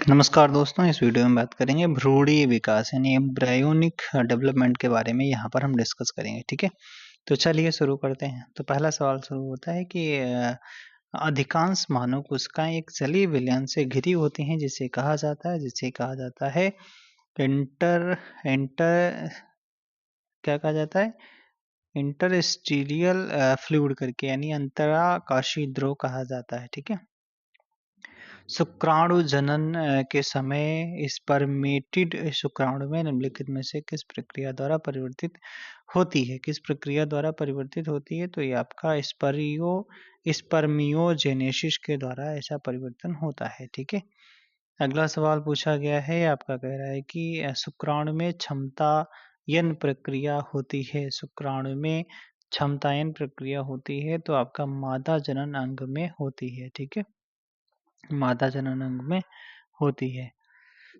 नमस्कार दोस्तों, इस वीडियो में बात करेंगे भ्रूणीय विकास यानी एम्ब्रायोनिक डेवलपमेंट के बारे में यहाँ पर हम डिस्कस करेंगे। ठीक है, तो चलिए शुरू करते हैं। तो पहला सवाल शुरू होता है कि अधिकांश मानव कोशिकाएं एक जलीय विलयन से घिरी होती हैं जिसे कहा जाता है इंटर इंटर क्या कहा जाता है इंटरस्टीरियल फ्लूइड करके, यानी अंतराकाशीय द्रव कहा जाता है। ठीक है, शुक्राणु जनन के समय स्पर्मेटिड शुक्राणु में निम्नलिखित में से किस प्रक्रिया द्वारा परिवर्तित होती है? किस प्रक्रिया द्वारा परिवर्तित होती है? तो ये आपका स्पर्मियोजेनेसिस के द्वारा ऐसा परिवर्तन होता है। ठीक है, अगला सवाल पूछा गया है, आपका कह रहा है कि शुक्राणु में क्षमतायन प्रक्रिया होती है। शुक्राणु में क्षमतायन प्रक्रिया होती है तो आपका मादा जनन अंग में होती है। ठीक है, मादा जनन अंग में होती है।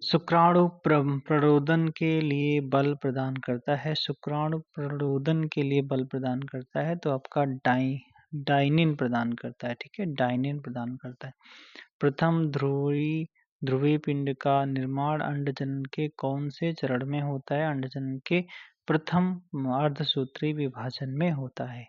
शुक्राणु प्ररोदन के लिए बल प्रदान करता है। शुक्राणु प्ररोदन के लिए बल प्रदान करता है तो आपका डाइनिन प्रदान करता है। ठीक है, डाइनिन प्रदान करता है। प्रथम ध्रुवीय पिंड का निर्माण अंडजनन के कौन से चरण में होता है? अंडजनन के प्रथम अर्धसूत्री विभाजन में होता है।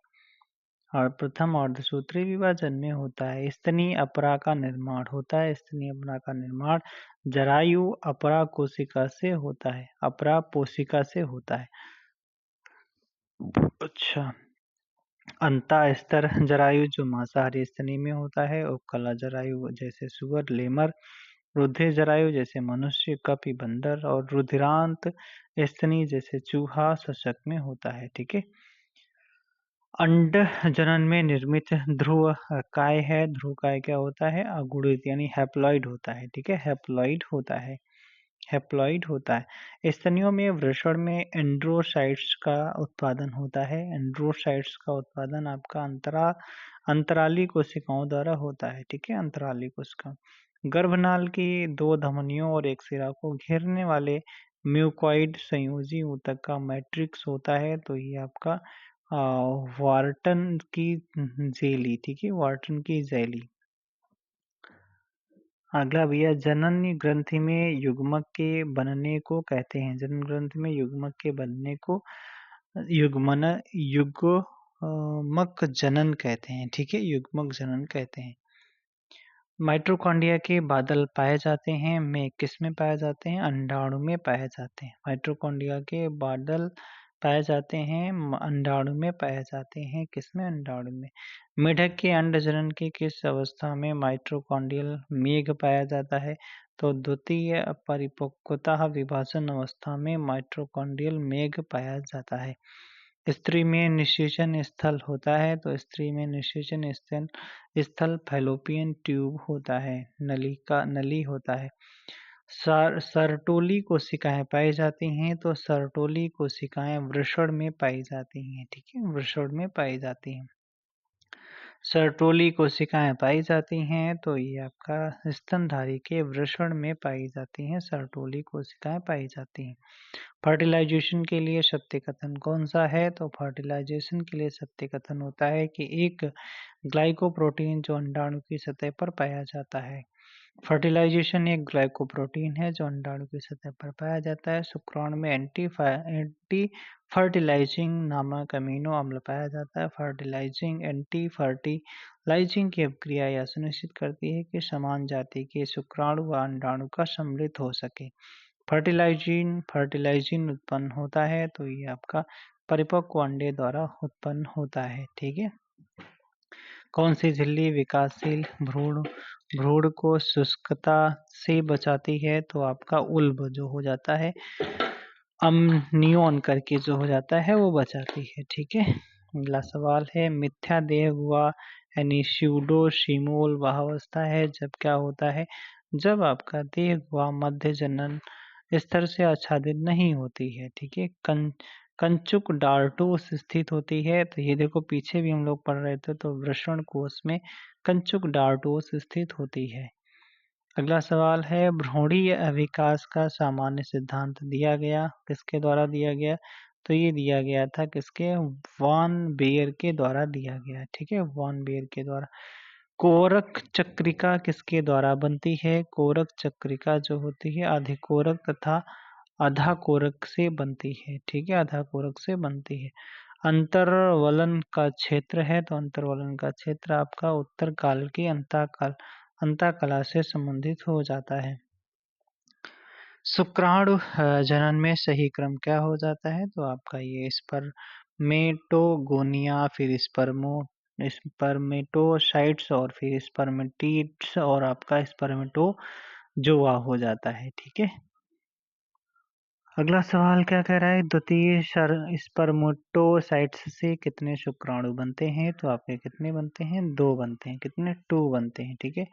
और प्रथम अर्धसूत्री विभाजन में होता है। स्तनी अपरा का निर्माण होता है। स्तनी अपरा का निर्माण जरायु अपरा कोशिका से होता है, अपरा कोशिका से होता है। अच्छा, अंतःस्तर जरायु जो मांसाहारी स्तनी में होता है, उपकला जरायु जैसे सुअर लेमर, रुधिर जरायु जैसे मनुष्य कपि बंदर, और रुधिरांत स्तनी जैसे चूहा शशक में होता है। ठीक है, अंड जनन में निर्मित ध्रुव काय है। ध्रुव काय क्या होता है? अगुणित यानी हैप्लॉइड होता है। ठीक है, हैप्लॉइड होता है, हैप्लॉइड होता है। स्तनियों में वृषण में एंड्रोसाइट्स का उत्पादन होता है। एंड्रोसाइट्स का उत्पादन आपका अंतराली कोशिकाओं द्वारा होता है। ठीक है, अंतराली कोशिका। गर्भनाल की दो धमनियों और एक सिरा को घेरने वाले म्यूकॉइड संयोजी ऊतक का मैट्रिक्स होता है तो ये आपका वार्टन की जेली। ठीक है, वार्टन की जेली। अगला भैया, जनन ग्रंथि में युग्मक के बनने को कहते हैं। जनन ग्रंथि में युग्मक के बनने को युग्मक जनन कहते हैं। ठीक है, युग्मक जनन कहते हैं। माइटोकॉन्ड्रिया के बादल पाए जाते हैं में किस में पाए जाते हैं? अंडाणु में पाए जाते हैं। माइटोकॉन्ड्रिया के बादल पाए जाते हैं अंडाणु में पाए जाते हैं। किसमें? अंडाणु में। मेढक के अंड जनन की किस अवस्था में माइटोकॉन्ड्रियल मेघ पाया जाता है? तो द्वितीय परिपक्वता विभाजन अवस्था में माइटोकॉन्ड्रियल मेघ पाया जाता है। स्त्री में निषेचन स्थल होता है तो स्त्री में निषेचन स्थल फैलोपियन ट्यूब होता है, नली होता है। सरटोली कोशिकाएं पाई जाती हैं तो सरटोली कोशिकाएं वृषण में पाई जाती हैं। ठीक है, वृषण में पाई जाती हैं। सरटोली कोशिकाएं पाई जाती हैं तो ये आपका स्तनधारी के वृषण में पाई जाती हैं। सरटोली कोशिकाएं पाई जाती हैं। फर्टिलाइजेशन के लिए सत्य कथन कौन सा है? तो फर्टिलाइजेशन के लिए सत्य कथन होता है कि एक ग्लाइकोप्रोटीन जो अंडाणु की सतह पर पाया जाता है। फर्टिलाइजेशन एक ग्लाइकोप्रोटीन है जो अंडाणु की सतह पर पाया जाता है। शुक्राणु में एंटी फर्टिलाइजिंग नामक अमीनो अम्ल पाया जाता है। एंटी फर्टिलाइजिंग की अभिक्रिया यह सुनिश्चित करती है कि समान जाति के शुक्राणु व अंडाणु का सम्मिलित हो सके। फर्टिलाइजिन उत्पन्न होता है तो ये आपका परिपक्व अंडे द्वारा उत्पन्न होता है। ठीक है, कौन सी झिल्ली विकासशील भ्रूण को शुष्कता से बचाती है? तो आपका उल्ब जो हो जाता है अम्नियोन करके जो हो जाता है वो बचाती है। ठीक है, अगला सवाल है, मिथ्या देह हुआ यानी स्यूडोशीमोल वह अवस्था है जब क्या होता है? जब आपका देह हुआ मध्य जनन स्तर से आच्छादित नहीं होती है। ठीक है, कंचुक डार्टोस स्थित होती है तो ये देखो पीछे भी हम लोग पढ़ रहे थे तो वृषण कोश में कंचुक डार्टोस स्थित होती है। अगला सवाल है, भ्रूणीय विकास का सामान्य सिद्धांत दिया गया किसके द्वारा दिया गया? तो ये दिया गया था किसके? वॉन बेयर के द्वारा दिया गया। ठीक है, वॉन बेयर के द्वारा। कोरक चक्रिका किसके द्वारा बनती है? कोरक चक्रिका जो होती है अधिकोरक तथा आधाकोरक से बनती है। ठीक है, आधाकोरक से बनती है। अंतरवलन का क्षेत्र है तो अंतरवलन का क्षेत्र आपका उत्तर काल की अंतःकला से संबंधित हो जाता है। शुक्राणु जनन में सही क्रम क्या हो जाता है? तो आपका ये स्पर्मेटोगोनिया, फिर स्पर्मेटोसाइट्स और फिर स्पर्मेटिड्स और आपका स्पर्मेटोजोआ हो जाता है। ठीक है, अगला सवाल क्या कह रहा है? द्वितीय स्पर्मेटोसाइट्स से कितने शुक्राणु बनते हैं? तो आपके कितने बनते हैं? 2 बनते हैं। कितने? 2 बनते हैं। ठीक है,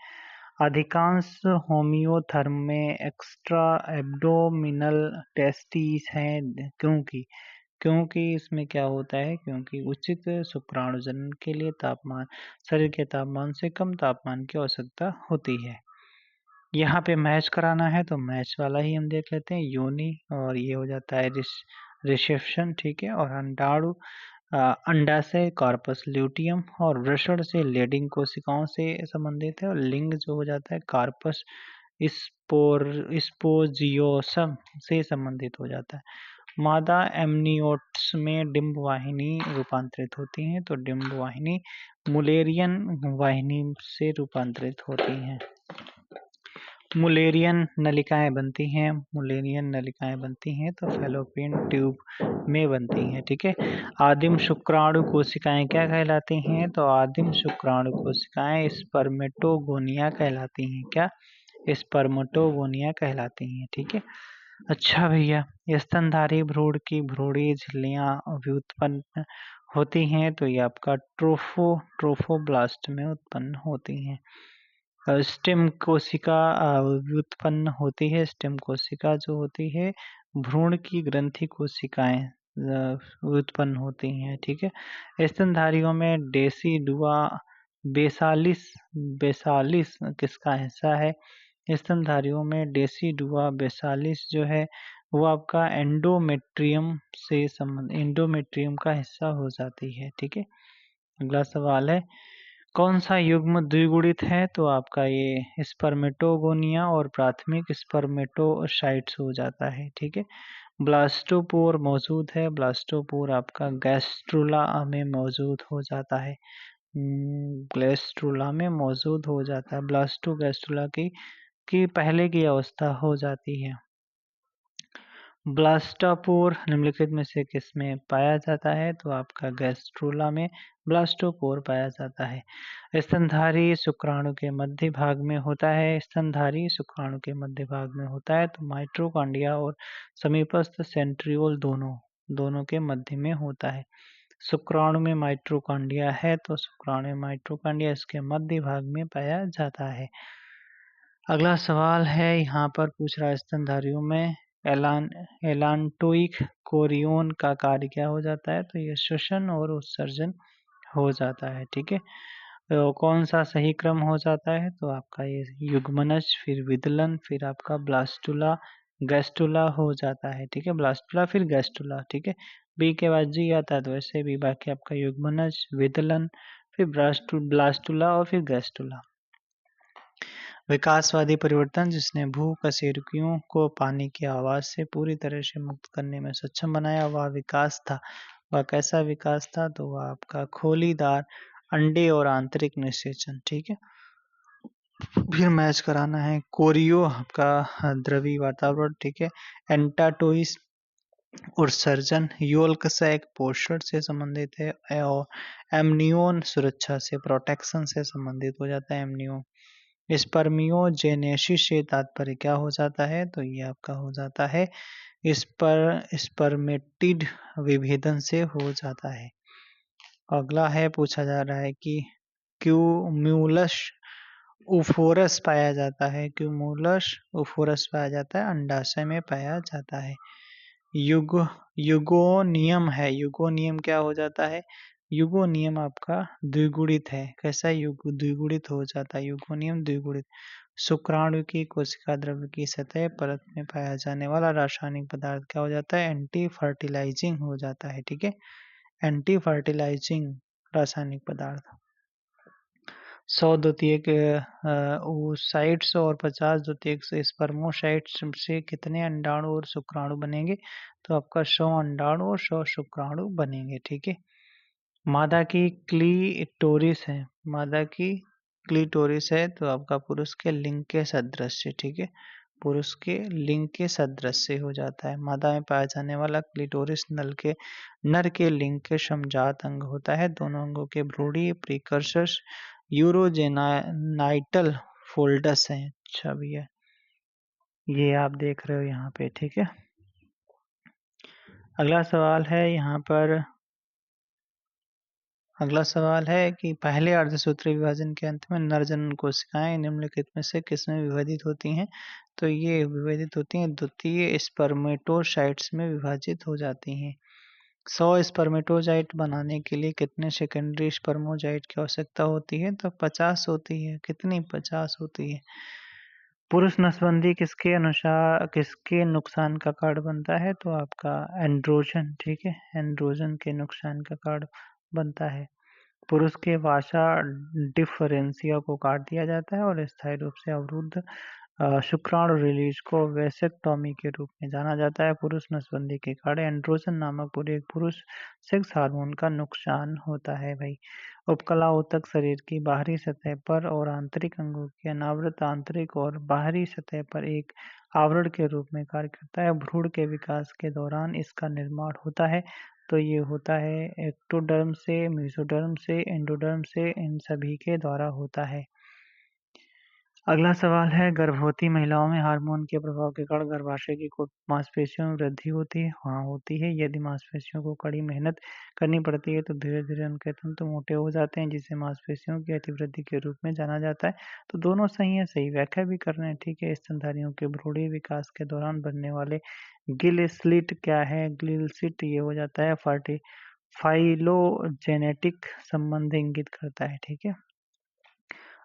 अधिकांश होमियोथर्म में एक्स्ट्रा एब्डोमिनल टेस्टिस हैं क्योंकि इसमें क्या होता है? क्योंकि उचित शुक्राणु जनन के लिए शरीर के तापमान से कम तापमान की आवश्यकता होती है। यहाँ पे मैच कराना है तो मैच वाला ही हम देख लेते हैं, योनि, और ये हो जाता है रिसेप्शन। ठीक है, और अंडाशय कॉर्पस ल्यूटियम, और वृषण से लेडिंग कोशिकाओं से संबंधित है, और लिंग जो हो जाता है कार्पस स्पोजियोसम से संबंधित हो जाता है। मादा एमनियोट्स में डिंब वाहिनी रूपांतरित होती हैं, तो डिंब वाहिनी मुलेरियन वाहिनी से रूपांतरित होती हैं। मुलेरियन नलिकाएं बनती हैं तो फैलोपियन ट्यूब में बनती हैं। ठीक है, आदिम शुक्राणु कोशिकाएं क्या कहलाती हैं? तो आदिम शुक्राणु कोशिकाएं स्पर्मेटोगोनिया कहलाती हैं। क्या? स्पर्मेटोगोनिया कहलाती हैं। ठीक है, अच्छा भैया, स्तनधारी भ्रूण की भ्रूणीय झिल्लियां व्युत्पन्न होती हैं तो ये आपका ट्रोफोब्लास्ट में उत्पन्न होती हैं। स्टेम कोशिका व्युत्पन्न होती है। स्टेम कोशिका जो होती है भ्रूण की ग्रंथि कोशिकाएं उत्पन्न होती हैं। ठीक है, स्तनधारियों में डेसिडुआ बेसालिस किसका हिस्सा है? स्तनधारियों में डेसिडुआ बेसालिस जो है वो आपका एंडोमेट्रियम का हिस्सा हो जाती है। ठीक है, अगला सवाल है, कौन सा युग्म द्विगुणित है? तो आपका ये स्पर्मेटोगोनिया और प्राथमिक स्पर्मेटोसाइट्स हो जाता है। ठीक है, ब्लास्टोपोर मौजूद है। ब्लास्टोपोर आपका गैस्ट्रुला में मौजूद हो जाता है। गैस्ट्रुला में मौजूद हो जाता है। ब्लास्टोगैस्ट्रुला की पहले की अवस्था हो जाती है। ब्लास्टोपोर निम्नलिखित में से किसमें पाया जाता है? तो आपका गैस्ट्रुला में ब्लास्टोपोर पाया जाता है। स्तनधारी शुक्राणु के मध्य भाग में होता है। स्तनधारी शुक्राणु के मध्य भाग में होता है तो माइटोकॉन्ड्रिया और समीपस्थ सेंट्रियोल दोनों के मध्य में होता है। शुक्राणु में माइटोकॉन्ड्रिया है तो शुक्राणु में माइटोकॉन्ड्रिया इसके मध्य भाग में पाया जाता है। अगला सवाल है, यहाँ पर पूछ रहा है स्तनधारियों में एलांटोइक कोरियोन का कार्य क्या हो जाता है? तो ये श्वसन और उत्सर्जन हो जाता है। ठीक है, तो कौन सा सही क्रम हो जाता है? तो आपका ये युग्मनज, फिर विदलन, फिर आपका ब्लास्टुला गैस्टुला हो जाता है। ठीक है, ब्लास्टुला फिर गैस्टुला। ठीक है, बी के बाद जी आता है तो वैसे भी बाकी आपका युग्मनज, विदलन, फिर ब्लास्टुला और फिर गैस्टुला। विकासवादी परिवर्तन जिसने भूकशेरुकियों को पानी की आवाज से पूरी तरह से मुक्त करने में सक्षम बनाया वह विकास था। वह कैसा विकास था? तो वह आपका खोलीदार अंडे और आंतरिक निषेचन। ठीक है, फिर मैच कराना है। कोरियो आपका द्रवी वातावरण। ठीक है, एंटाटोइस उत्सर्जन, योल्क सैक पोषण से संबंधित है और एमनियोन सुरक्षा से प्रोटेक्शन से संबंधित हो जाता है। एमनियोन स्पर्मियोजेनेसिस से तात्पर्य क्या हो जाता है? तो ये आपका हो जाता है स्पर्मेटिड विभेदन से हो जाता है। अगला है, पूछा जा रहा है कि क्यूमुलस उफोरस पाया जाता है। क्यूमुलस उफोरस पाया जाता है अंडाशय में पाया जाता है। युगोनियम है। युगोनियम क्या हो जाता है? युगोनियम आपका द्विगुणित है। कैसा द्विगुणित हो जाता है? युगोनियम द्विगुणित। शुक्राणु की कोशिका द्रव्य की सतह परत में पाया जाने वाला रासायनिक पदार्थ क्या हो जाता है? एंटी फर्टिलाइजिंग हो जाता है। ठीक है, एंटी फर्टिलाइजिंग रासायनिक पदार्थ। 100 द्वितीयक oocytes और 50 द्वितीयक स्पर्मोसाइट्स से कितने अंडाणु और शुक्राणु बनेंगे? तो आपका 100 अंडाणु और 100 शुक्राणु बनेंगे, ठीक है। मादा की क्लीटोरिस है, मादा की क्लीटोरिस है तो आपका पुरुष के लिंग के सदृश है, ठीक है। पुरुष के लिंग के सदृश हो जाता है। मादा में पाया जाने वाला क्लीटोरिस नर के लिंग के समजात अंग होता है। दोनों अंगों के भ्रूणीय प्रीकर्सर्स यूरोजेनाइटल फोल्डस हैं। अच्छा भैया, ये आप देख रहे हो यहाँ पे, ठीक है। अगला सवाल है यहाँ पर, अगला सवाल है कि पहले अर्धसूत्रीय विभाजन के अंत में नर जनन कोशिकाएं निम्नलिखित में से किसमें विभाजित होती हैं? तो ये विभाजित होती हैं द्वितीय स्पर्मेटोसाइट्स में विभाजित हो जाती हैं। 100 स्पर्मेटोजाइट बनाने के लिए कितने सेकेंडरी स्पर्मोजाइट की आवश्यकता होती है? तो 50 होती है। कितनी? 50 होती है। पुरुष नसबंदी किसके अनुसार किसके नुकसान का कारण बनता है? तो आपका एंड्रोजन, ठीक है। एंड्रोजन के नुकसान का कारण बनता है। पुरुष के वासा डिफरेंशिया को काट दिया जाता है और स्थायी रूप से अवरुद्ध शुक्राणु रिलीज को वेसेक्टोमी के रूप में जाना जाता है। पुरुष नसबंदी के कारण एंड्रोजन नामक पूरे एक पुरुष सेक्स हार्मोन का नुकसान होता है भाई। उपकला ऊतक शरीर की बाहरी सतह पर और आंतरिक अंगों की अनावृत आंतरिक और बाहरी सतह पर एक आवरण के रूप में कार्य करता है। भ्रूण के विकास के दौरान इसका निर्माण होता है। तो ये होता है एक्टोडर्म से, मेसोडर्म से, एंडोडर्म से, इन सभी के द्वारा होता है। अगला सवाल है, गर्भवती महिलाओं में हार्मोन के प्रभाव के कारण गर्भाशय की मांसपेशियों में वृद्धि होती है? हाँ, होती है। यदि मांसपेशियों को कड़ी मेहनत करनी पड़ती है तो धीरे धीरे उनके तंतु मोटे हो जाते हैं, जिसे मांसपेशियों की अतिवृद्धि के रूप में जाना जाता है। तो दोनों सही है, सही व्याख्या भी कर रहे हैं, ठीक है। स्तनधारियों के भ्रूणीय विकास के दौरान बनने वाले गिल स्लिट क्या है? गिल स्लिट ये हो जाता है फाइलोजेनेटिक संबंध इंगित करता है, ठीक है।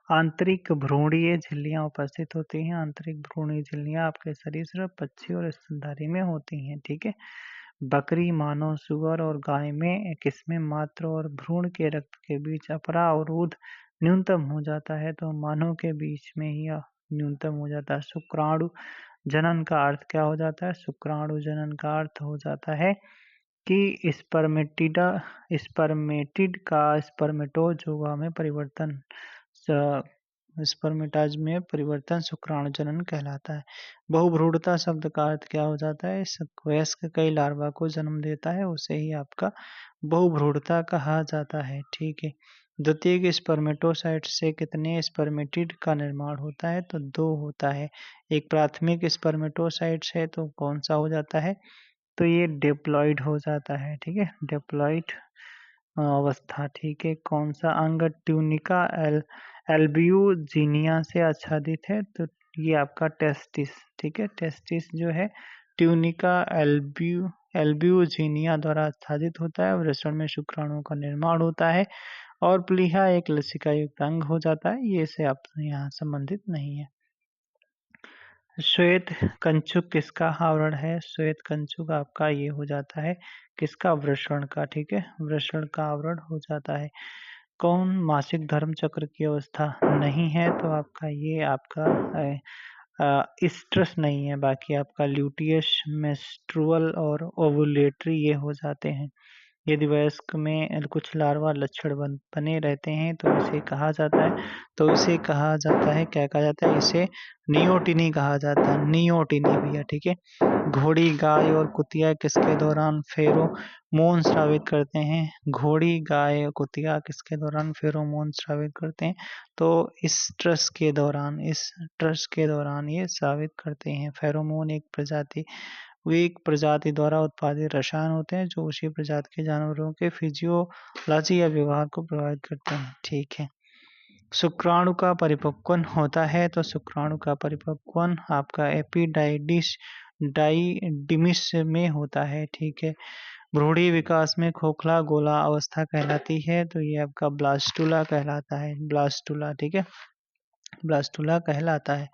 आंतरिक भ्रूणीय झिल्लियां उपस्थित होती हैं। आंतरिक भ्रूणीय झिल्लियां आपके सरीसृप, पक्षी और स्तनधारी में होती हैं, ठीक है। बकरी, मानव, सुअर और गाय में किसमें मात्र और भ्रूण के रक्त के बीच अपरा अवरोध न्यूनतम हो जाता है? तो मानव के बीच में ही न्यूनतम हो जाता है। शुक्राणु जनन का अर्थ क्या हो जाता है? शुक्राणु जनन का अर्थ हो जाता है कि स्पर्मेटिड का स्पर्मेटोजोआ में परिवर्तन, स्पर्मेटाज में परिवर्तन शुक्राणु जनन कहलाता है। बहुभ्रूणता शब्द का अर्थ क्या हो जाता है? वयस्क कई लार्वा को जन्म देता है, उसे ही आपका बहुभ्रूणता कहा जाता है, ठीक है। द्वितीयक स्पर्मेटोसाइट से कितने स्पर्मेटिड का निर्माण होता है? तो 2 होता है। एक प्राथमिक स्पर्मेटोसाइट है तो कौन सा हो जाता है? तो ये डिप्लॉइड हो जाता है, ठीक है। डिप्लॉइड अवस्था, ठीक है। कौन सा अंग ट्यूनिका एल्ब्यूजिनिया से आच्छादित है? तो ये आपका टेस्टिस, ठीक है। टेस्टिस जो है ट्यूनिका एल्ब्यूजिनिया द्वारा आच्छादित होता है। वृषण में शुक्राणुओं का निर्माण होता है और प्लीहा एक लसिका युक्त अंग हो जाता है। ये से आप यहाँ संबंधित नहीं है। श्वेत कंचुक किसका आवरण है? श्वेत कंचुक आपका ये हो जाता है किसका? वृषण का, ठीक है। वृषण का आवरण हो जाता है। कौन मासिक धर्म चक्र की अवस्था नहीं है? तो आपका ये आपका स्ट्रेस नहीं है, बाकी आपका ल्यूटियस, मेंस्ट्रुअल और ओवुलेटरी ये हो जाते हैं। यदि वयस्क में कुछ लार्वा लक्षण बने रहते हैं तो इसे कहा जाता है, तो इसे कहा जाता है, क्या कहा जाता है? इसे नियोटिनी कहा जाता है। नियोटिनी भैया, ठीक है। घोड़ी, गाय और कुतिया किसके दौरान फेरोमोन स्रावित करते हैं? घोड़ी, गाय, कुतिया किसके दौरान फेरोमोन स्रावित करते हैं? तो इस ट्रस के दौरान ये स्रावित करते हैं। फेरोमोन एक प्रजाति द्वारा उत्पादित रसायन होते हैं जो उसी प्रजाति के जानवरों के फिजियोलॉजी या व्यवहार को प्रभावित करते हैं, ठीक है। शुक्राणु का परिपक्वन होता है तो शुक्राणु का परिपक्वन आपका एपिडाइडिस डाइडिमिस में होता है, ठीक है। भ्रूणीय विकास में खोखला गोला अवस्था कहलाती है तो ये आपका ब्लास्टुला कहलाता है। ब्लास्टुला, ठीक है। ब्लास्टुला कहलाता है।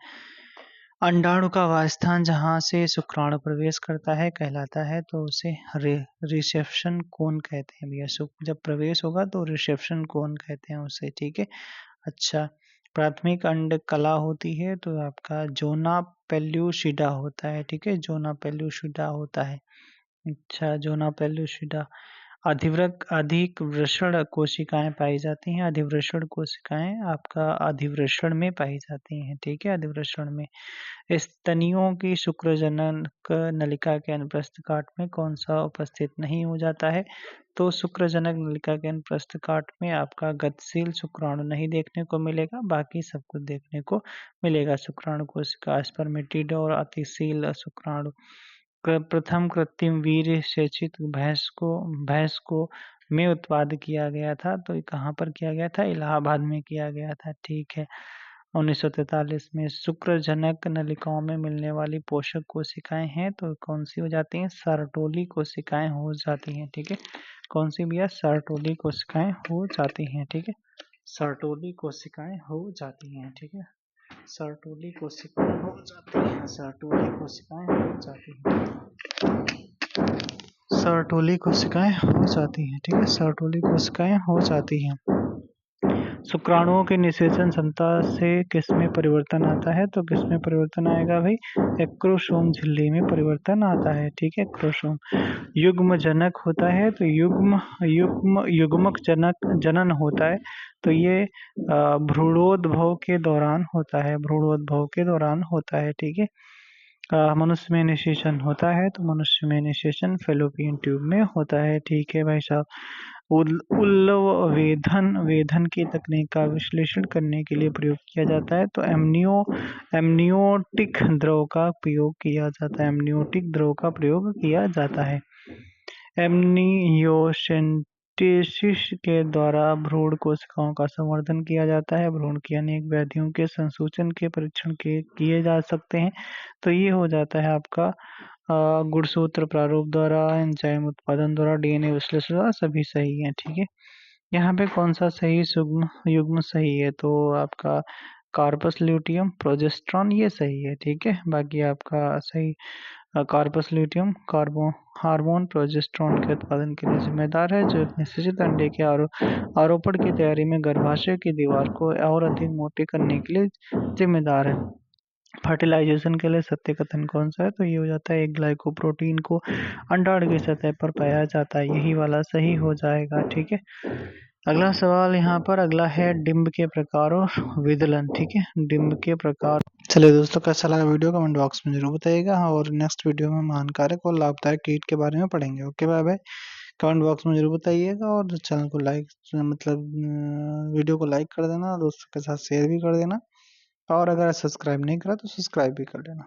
अंडाणु का वह स्थान जहाँ से शुक्राणु प्रवेश करता है कहलाता है तो उसे रिसेप्शन कोन कहते हैं भैया। जब प्रवेश होगा तो रिसेप्शन कोन कहते हैं उसे, ठीक है। अच्छा, प्राथमिक अंड कला होती है तो आपका ज़ोना पेल्लुसिडा होता है, ठीक है? ज़ोना पेल्लुसिडा होता है। अच्छा, ज़ोना पेल्लुसिडा। अधिक वृषण कोशिकाएँ पाई जाती हैं। अधिवृषण कोशिकाएँ आपका अधिवृषण में पाई जाती हैं, ठीक है? अधिवृषण में। स्तनियों की शुक्रजनक नलिका के अनुप्रस्थ काट में कौन-सा उपस्थित नहीं हो जाता है? तो शुक्रजनक नलिका के अनुप्रस्थ काट में आपका गतिशील शुक्राणु नहीं देखने को मिलेगा, बाकी सब कुछ देखने को मिलेगा। शुक्राणु कोशिका, स्पर्मेटिड और अतिशील शुक्राणु। प्रथम कृत्रिम वीर्य सेचित भैंस को में उत्पाद किया गया था, तो ये कहाँ पर किया गया था? इलाहाबाद में किया गया था, ठीक है। 1943 में शुक्रजनक नलिकाओं में मिलने वाली पोषक कोशिकाएं हैं तो कौन सी हो जाती हैं? सर्टोली कोशिकाएं हो जाती हैं, ठीक है। कौन सी भैया? सर्टोली कोशिकाएं हो जाती हैं, ठीक है। सर्टोली कोशिकाएं हो जाती हैं, ठीक है। सर्टोली कोशिकाएं हो जाती हैं, सर्टोली कोशिकाएं हो जाती हैं, सर्टोली कोशिकाएं हो जाती हैं, ठीक है। सर्टोली कोशिकाएं हो जाती हैं। शुक्राणुओं की निषेचन क्षमता से किसमें परिवर्तन आता है? तो किसमें परिवर्तन आएगा भाई? एक्रोसोम झिल्ली में परिवर्तन आता है, ठीक है। क्रोसोम युग्म जनक होता है तो युग्मक जनन होता है तो ये भ्रूणोद्भव के दौरान होता है, भ्रूणोद्भव के दौरान होता है, ठीक है। मनुष्य में निषेचन होता है तो मनुष्य में निषेचन फेलोपियन ट्यूब में होता है, ठीक है भाई साहब। उल्लव वेधन की तकनीक का विश्लेषण करने के लिए प्रयोग किया जाता है तो एमनियोटिक द्रव का प्रयोग किया जाता है, एमनियोटिक द्रव का प्रयोग किया जाता है। एमनियोसेंटेसिस के द्वारा भ्रूण कोशिकाओं का संवर्धन किया जाता है। भ्रूण की अनेक व्याधियों के संसूचन के परीक्षण किए जा सकते हैं तो ये हो जाता है आपका गुणसूत्र प्रारूप द्वारा, एंजाइम उत्पादन द्वारा, डीएनए विश्लेषण द्वारा, सभी सही है, ठीक है। यहाँ पे कौन सा सही युग्म सही है? तो आपका कार्पस ल्यूटियम प्रोजेस्टेरॉन ये सही है, ठीक है। बाकी आपका सही कार्पस ल्यूटियम हार्मोन प्रोजेस्टेरॉन के उत्पादन के लिए जिम्मेदार है, जो एक निश्चित अंडे के आरोपण की तैयारी में गर्भाशय की दीवार को और अधिक मोटी करने के लिए जिम्मेदार है। फर्टिलाइजेशन के लिए सत्य कथन कौन सा है? तो ये हो जाता है एक ग्लाइकोप्रोटीन को अंडाणु की सतह पर पाया जाता है, यही वाला सही हो जाएगा, ठीक है। अगला सवाल यहाँ पर अगला है डिंब के प्रकार और विदलन, ठीक है। डिंब के प्रकार। चलिए दोस्तों, कैसा लगा वीडियो कमेंट बॉक्स में जरूर बताइएगा, और नेक्स्ट वीडियो में महान कारक और लाभदायक कीट के बारे में पढ़ेंगे। Okay, bye bye. Comment box में जरूर बताइएगा और चैनल को लाइक वीडियो को लाइक कर देना, दोस्तों के साथ शेयर भी कर देना, और अगर सब्सक्राइब नहीं करा तो सब्सक्राइब भी कर लेना।